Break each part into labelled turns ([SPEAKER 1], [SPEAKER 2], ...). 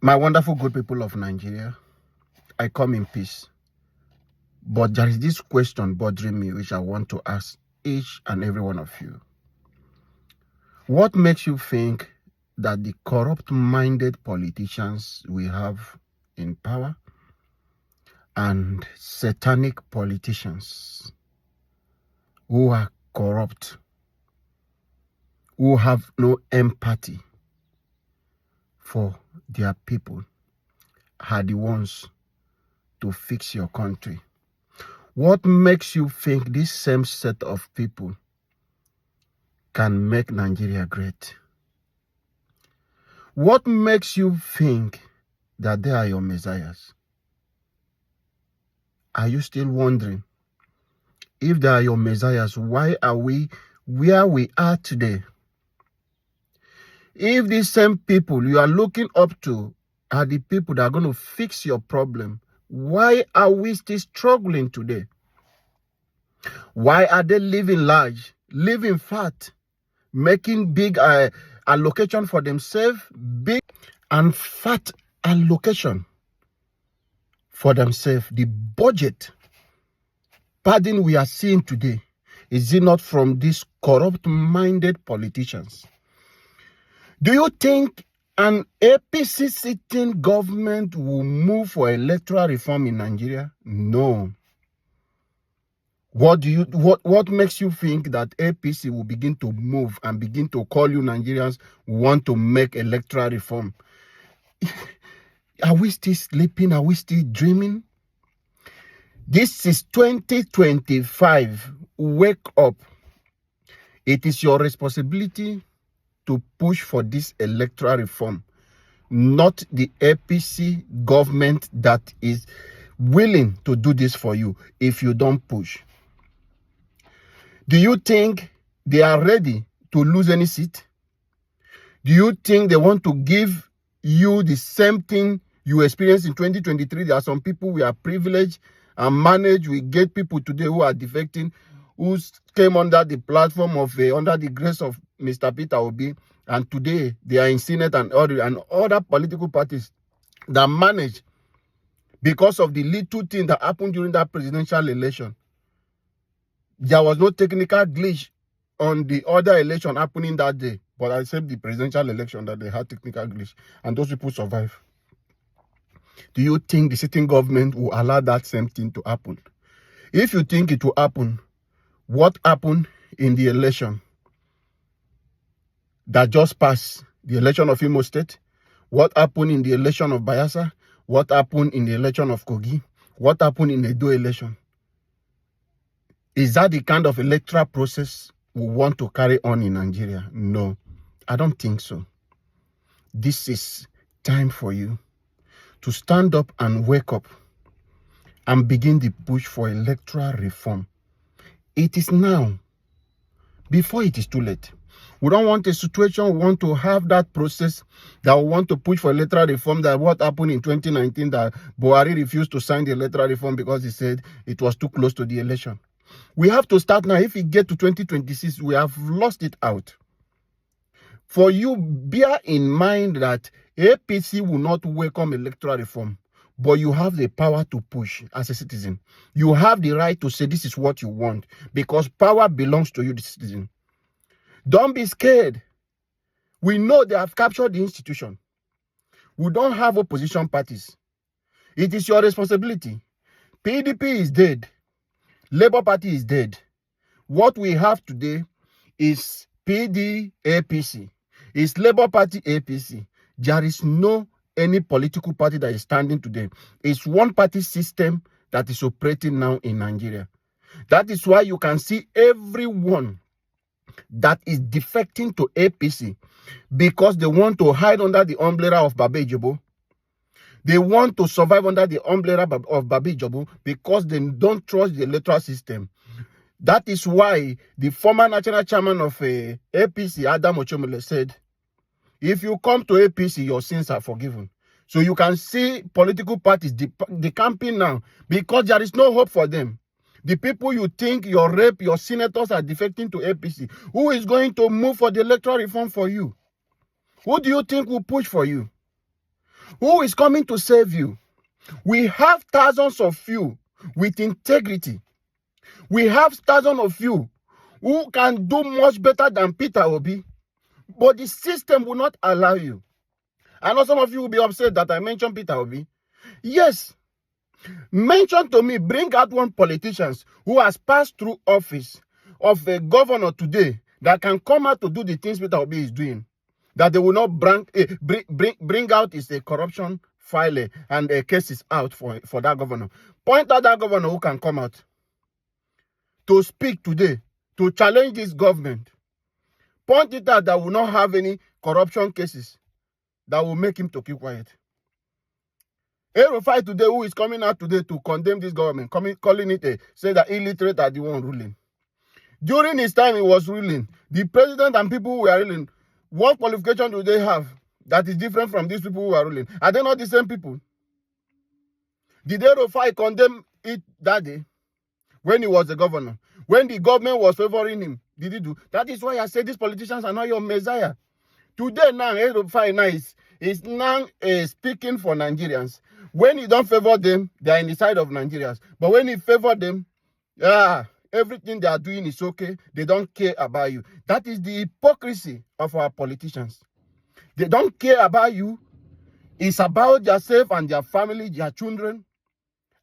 [SPEAKER 1] My wonderful good people of Nigeria, I come in peace. But there is this question bothering me which I want to ask each and every one of you. What makes you think that the corrupt-minded politicians we have in power and satanic politicians who are corrupt, who have no empathy for their people, are the ones to fix your country? What makes you think this same set of people can make Nigeria great? What makes you think that they are your messiahs? Are you still wondering? If they are your messiahs, why are we where we are today? If these same people you are looking up to are the people that are going to fix your problem, why are we still struggling today? Why are they living large, living fat, making big allocation for themselves, big and fat allocation for themselves? The budget pattern we are seeing today, is it not from these corrupt-minded politicians? Do you think an APC sitting government will move for electoral reform in Nigeria? No. What makes you think that APC will begin to move and begin to call you Nigerians want to make electoral reform? Are we still sleeping? Are we still dreaming? This is 2025. Wake up. It is your responsibility to push for this electoral reform, not the APC government that is willing to do this for you if you don't push. Do you think they are ready to lose any seat? Do you think they want to give you the same thing you experienced in 2023? There are some people we are privileged and managed. We get people today who are defecting, who came under the platform of, under the grace of Mr. Peter Obi, and today they are in Senate and other political parties that manage because of the little thing that happened during that presidential election. There was no technical glitch on the other election happening that day, but except the presidential election that they had technical glitch, and those people survived. Do you think the sitting government will allow that same thing to happen? If you think it will happen, what happened in the election that just passed, the election of Imo State? What happened in the election of Bayelsa? What happened in the election of Kogi? What happened in the Edo election? Is that the kind of electoral process we want to carry on in Nigeria? No, I don't think so. This is time for you to stand up and wake up and begin the push for electoral reform. It is now, before it is too late. We don't want a situation, we want to have that process that we want to push for electoral reform, that what happened in 2019, that Buhari refused to sign the electoral reform because he said it was too close to the election. We have to start now. If we get to 2026, we have lost it out. For you, bear in mind that APC will not welcome electoral reform, but you have the power to push as a citizen. You have the right to say this is what you want, because power belongs to you, the citizen. Don't be scared. We know they have captured the institution. We don't have opposition parties. It is your responsibility. PDP is dead. Labour Party is dead. What we have today is APC. It's Labour Party APC. There is no any political party that is standing today. It's one party system that is operating now in Nigeria. That is why you can see everyone that is defecting to APC because they want to hide under the umbrella of Baba Ijobo. They want to survive under the umbrella of Baba Ijobo because they don't trust the electoral system. That is why the former national chairman of APC, Adam Ochomole, said, if you come to APC, your sins are forgiven. So you can see political parties decamping now because there is no hope for them. The people you think your rep, your senators are defecting to APC, who is going to move for the electoral reform for you? Who do you think will push for you? Who is coming to save you? We have thousands of you with integrity. We have thousands of you who can do much better than Peter Obi, but the system will not allow you. I know some of you will be upset that I mentioned Peter Obi. Yes, mention to me, bring out one politician who has passed through office of a governor today that can come out to do the things Peter Obi is doing, that they will not bring out is a corruption file and cases out for that governor. Point out that governor who can come out to speak today, to challenge this government. Point it out that will not have any corruption cases that will make him to keep quiet. El-Rufai today, who is coming out today to condemn this government, calling it say that illiterate are the one ruling. During his time he was ruling, the president and people who are ruling, what qualification do they have that is different from these people who are ruling? Are they not the same people? Did El-Rufai condemn it that day when he was the governor? When the government was favoring him, did he do? That is why I say these politicians are not your messiah. Today now, El-Rufai now is now speaking for Nigerians. When he don't favor them, they are in the side of Nigerians. But when he favor them, everything they are doing is okay. They don't care about you. That is the hypocrisy of our politicians. They don't care about you. It's about themselves and their family, their children,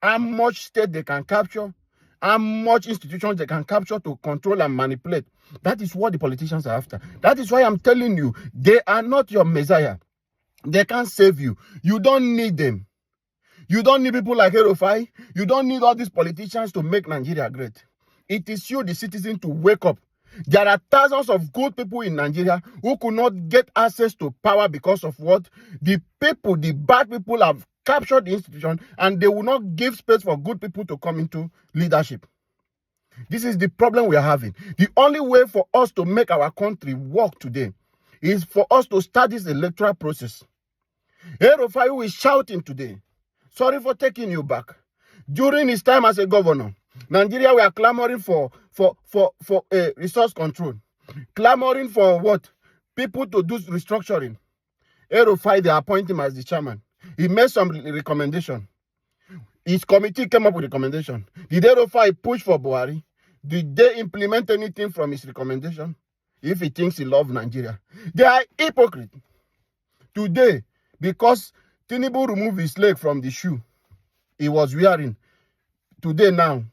[SPEAKER 1] how much state they can capture, how much institutions they can capture to control and manipulate. That is what the politicians are after. That is why I'm telling you, they are not your messiah. They can't save you. You don't need them. You don't need people like El-Rufai. You don't need all these politicians to make Nigeria great. It is you, the citizen, to wake up. There are thousands of good people in Nigeria who could not get access to power because of what? The people, the bad people have captured the institution, and they will not give space for good people to come into leadership. This is the problem we are having. The only way for us to make our country work today is for us to start this electoral process. El-Rufai, who is shouting today, sorry for taking you back. During his time as a governor, Nigeria were clamoring for resource control, clamoring for what? People to do restructuring. El-Rufai, they appoint him as the chairman. He made some recommendation. His committee came up with recommendation. Did El-Rufai push for Buhari? Did they implement anything from his recommendation? If he thinks he loves Nigeria, they are hypocrite. Today, because Tinubu removed his leg from the shoe he was wearing, today now,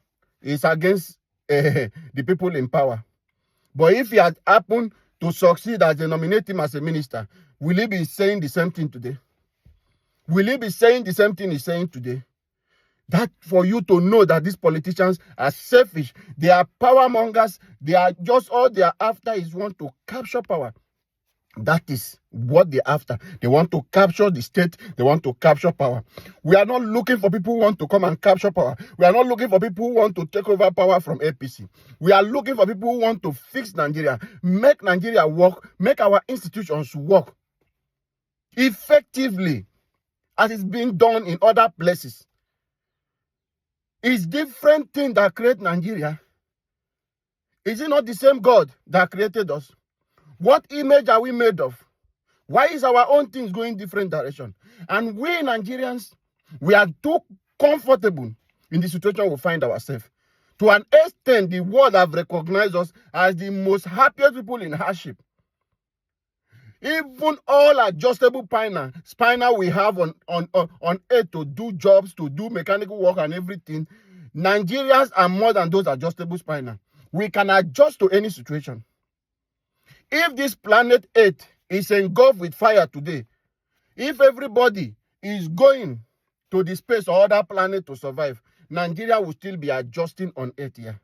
[SPEAKER 1] he's against the people in power. But if he had happened to succeed as they nominate him as a minister, will he be saying the same thing today? Will he be saying the same thing he's saying today? That for you to know that these politicians are selfish. They are power mongers. They are just all they are after is want to capture power. That is what they're after. They want to capture the state. They want to capture power. We are not looking for people who want to come and capture power. We are not looking for people who want to take over power from APC. We are looking for people who want to fix Nigeria, make Nigeria work, make our institutions work effectively as it's being done in other places. It's different thing that create Nigeria. Is it not the same God that created us? What image are we made of? Why is our own things going different direction? And we Nigerians, we are too comfortable in the situation we find ourselves. To an extent, the world have recognized us as the most happiest people in hardship. Even all adjustable spinal we have on earth to do jobs, to do mechanical work and everything, Nigerians are more than those adjustable spinal. We can adjust to any situation. If this planet Earth is engulfed with fire today, if everybody is going to the space or other planet to survive, Nigeria will still be adjusting on Earth here,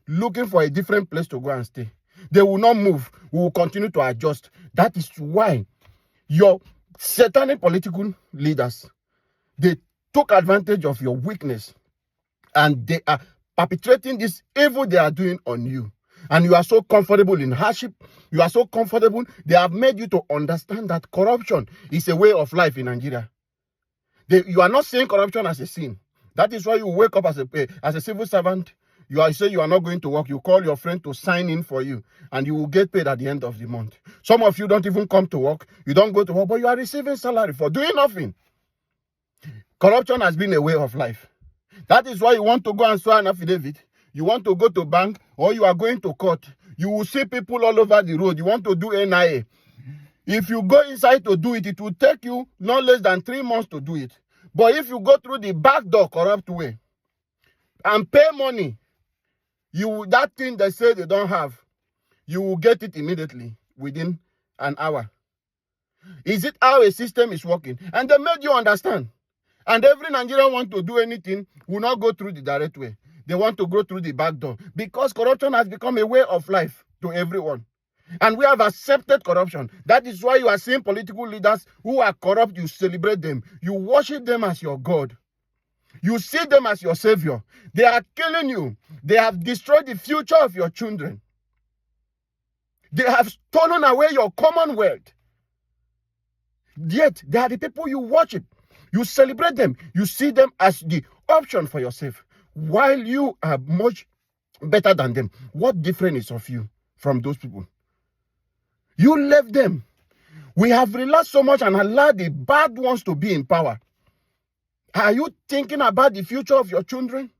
[SPEAKER 1] looking for a different place to go and stay. They will not move. We will continue to adjust. That is why your satanic political leaders, they took advantage of your weakness and they are perpetrating this evil they are doing on you. And you are so comfortable in hardship. You are so comfortable. They have made you to understand that corruption is a way of life in Nigeria. You are not seeing corruption as a sin. That is why you wake up as a civil servant. say you are not going to work. You call your friend to sign in for you, and you will get paid at the end of the month. Some of you don't even come to work. You don't go to work, but you are receiving salary for doing nothing. Corruption has been a way of life. That is why you want to go and swear an affidavit. You want to go to bank, or you are going to court. You will see people all over the road. You want to do NIA. If you go inside to do it, it will take you not less than 3 months to do it. But if you go through the back door corrupt way and pay money, that thing they say they don't have, you will get it immediately within an hour. Is it how a system is working? And they made you understand. And every Nigerian want to do anything will not go through the direct way. They want to go through the back door because corruption has become a way of life to everyone. And we have accepted corruption. That is why you are seeing political leaders who are corrupt. You celebrate them. You worship them as your God. You see them as your savior. They are killing you. They have destroyed the future of your children. They have stolen away your commonwealth. Yet, they are the people you worship. You celebrate them. You see them as the option for yourself. While you are much better than them. What difference is of you from those people? You left them. We have relaxed so much and allowed the bad ones to be in power. Are you thinking about the future of your children?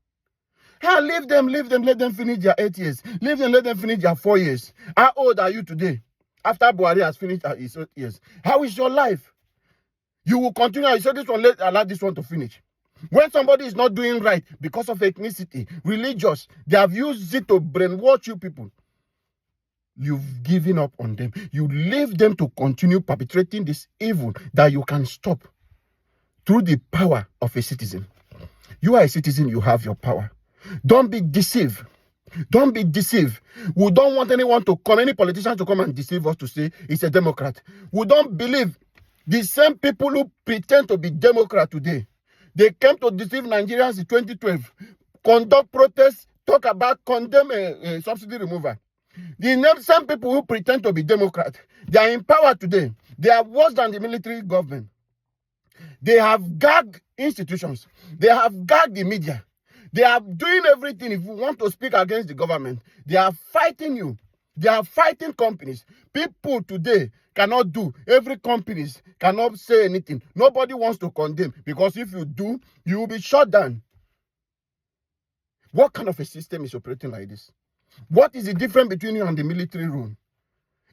[SPEAKER 1] Leave them, let them finish their 8 years. Leave them, let them finish their 4 years. How old are you today? After Buhari has finished his 8 years. How is your life? You will continue. You say this one, allow this one to finish. When somebody is not doing right because of ethnicity, religious, they have used it to brainwash you people. You've given up on them. You leave them to continue perpetrating this evil that you can stop through the power of a citizen. You are a citizen, you have your power. Don't be deceived. Don't be deceived. We don't want anyone to come, any politician to come and deceive us to say it's a Democrat. We don't believe the same people who pretend to be Democrat today. They came to deceive Nigerians in 2012, conduct protests, talk about condemn subsidy removal. The same people who pretend to be Democrat, they are in power today. They are worse than the military government. They have gagged institutions. They have gagged the media. They are doing everything. If you want to speak against the government, they are fighting you. They are fighting companies. People today cannot do. Every companies cannot say anything. Nobody wants to condemn because if you do, you will be shut down. What kind of a system is operating like this? What is the difference between you and the military rule?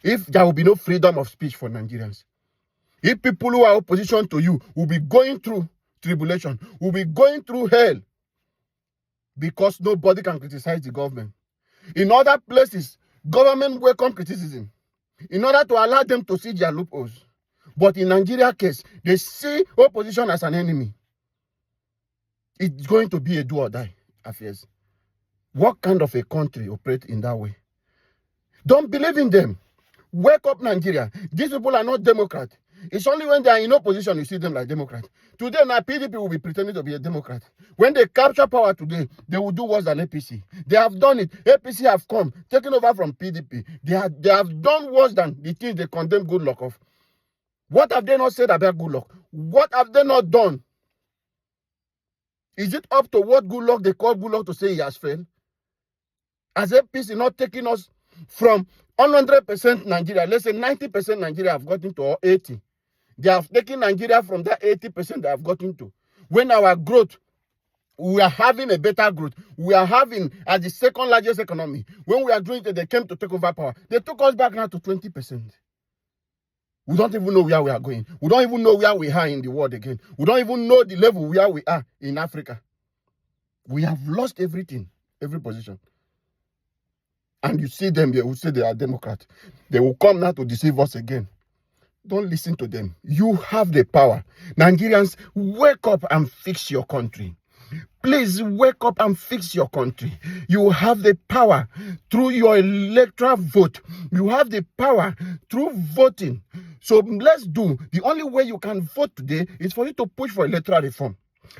[SPEAKER 1] If there will be no freedom of speech for Nigerians, if people who are opposition to you will be going through tribulation, will be going through hell, because nobody can criticize the government. In other places, government welcome criticism in order to allow them to see their loopholes. But in Nigeria case, they see opposition as an enemy. It's going to be a do or die affairs. What kind of a country operates in that way? Don't believe in them. Wake up, Nigeria. These people are not Democrat. It's only when they are in opposition you see them like Democrat. Today, now PDP will be pretending to be a Democrat. When they capture power today, they will do worse than APC. They have done it. APC have come, taken over from PDP. They have done worse than the things they condemn Goodluck of. What have they not said about Goodluck? What have they not done? Is it up to what Goodluck they call Goodluck to say he has failed? Has APC not taken us from 100% Nigeria, let's say 90% Nigeria have gotten to 80. They have taken Nigeria from that 80% they have gotten to. When our growth, we are having a better growth. We are having as the second largest economy. When we are doing it, they came to take over power. They took us back now to 20%. We don't even know where we are going. We don't even know where we are in the world again. We don't even know the level where we are in Africa. We have lost everything, every position. And you see them, they will say they are Democrat. They will come now to deceive us again. Don't listen to them. You have the power. Nigerians, wake up and fix your country. Please wake up and fix your country. You have the power through your electoral vote. You have the power through voting. So let's do. The only way you can vote today is for you to push for electoral reform.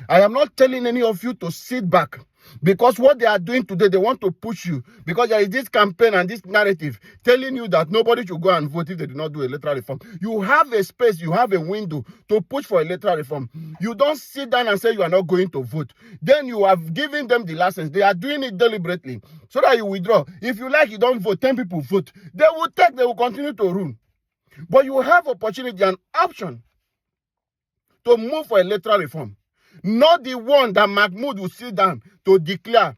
[SPEAKER 1] I am not telling any of you to sit back. Because what they are doing today, they want to push you. Because there is this campaign and this narrative telling you that nobody should go and vote if they do not do electoral reform. You have a space, you have a window to push for electoral reform. You don't sit down and say you are not going to vote. Then you have given them the license. They are doing it deliberately so that you withdraw. If you like, you don't vote, 10 people vote. They will continue to rule. But you have opportunity and option to move for electoral reform. Not the one that Mahmoud will sit down to declare.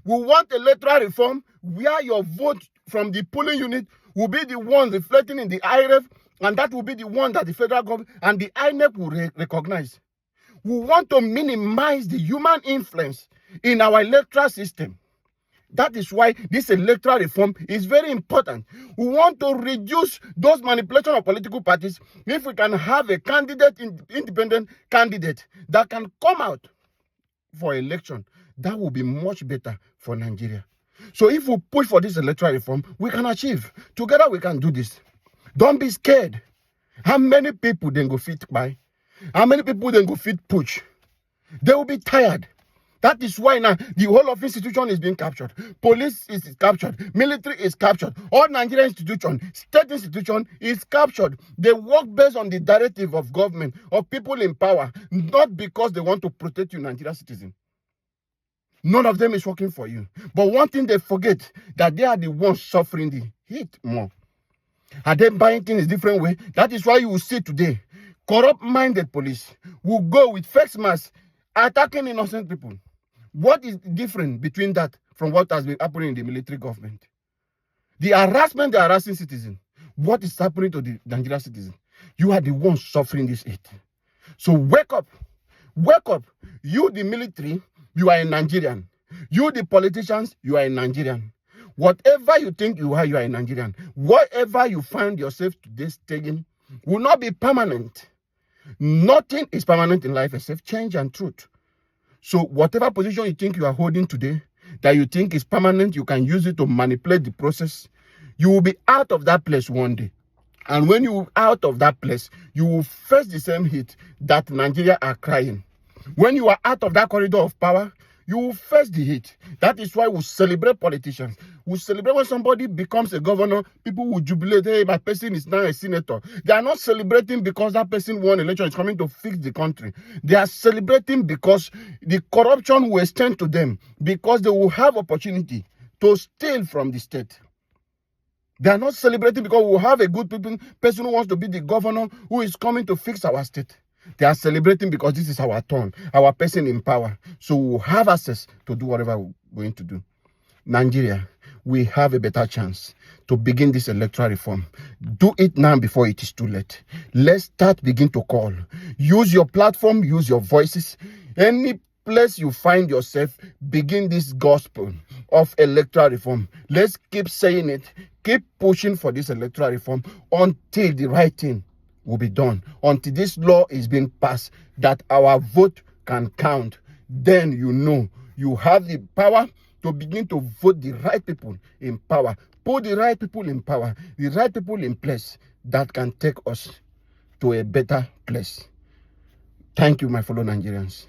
[SPEAKER 1] We want electoral reform where your vote from the polling unit will be the one reflecting in the IRF, and that will be the one that the federal government and the INEC will recognize. We want to minimize the human influence in our electoral system. That is why this electoral reform is very important. We want to reduce those manipulation of political parties. If we can have a candidate, independent candidate that can come out for election, that will be much better for Nigeria. So if we push for this electoral reform, we can achieve. Together we can do this. Don't be scared. How many people then go fit by? How many people then go fit push? They will be tired. That is why now the whole of institution is being captured. Police is captured. Military is captured. All Nigerian institution, state institution is captured. They work based on the directive of government, of people in power, not because they want to protect you, Nigerian citizen. None of them is working for you. But one thing they forget, that they are the ones suffering the heat more. Are they buying things different way? That is why you will see today, corrupt-minded police will go with face masks attacking innocent people. What is different between that from what has been happening in the military government? The harassment, they are harassing citizens. What is happening to the Nigerian citizen? You are the ones suffering this hate. So wake up. Wake up. You, the military, you are a Nigerian. You, the politicians, you are a Nigerian. Whatever you think you are a Nigerian. Whatever you find yourself today taking will not be permanent. Nothing is permanent in life except change and truth. So whatever position you think you are holding today, that you think is permanent, you can use it to manipulate the process, you will be out of that place one day. And when you are out of that place, you will face the same heat that Nigeria are crying. When you are out of that corridor of power, you will face the heat. That is why we celebrate politicians. We celebrate when somebody becomes a governor. People will jubilate. Hey, my person is now a senator. They are not celebrating because that person won election is coming to fix the country. They are celebrating because the corruption will extend to them, because they will have opportunity to steal from the state. They are not celebrating because we will have a good person who wants to be the governor who is coming to fix our state. They are celebrating because this is our turn, our person in power. So we will have access to do whatever we're going to do. Nigeria, we have a better chance to begin this electoral reform. Do it now before it is too late. Let's begin to call. Use your platform, use your voices. Any place you find yourself, begin this gospel of electoral reform. Let's keep saying it, keep pushing for this electoral reform until the right thing will be done, until this law is being passed that our vote can count. Then you know you have the power to begin to vote the right people in power. Put the right people in power, the right people in place that can take us to a better place. Thank you, my fellow Nigerians.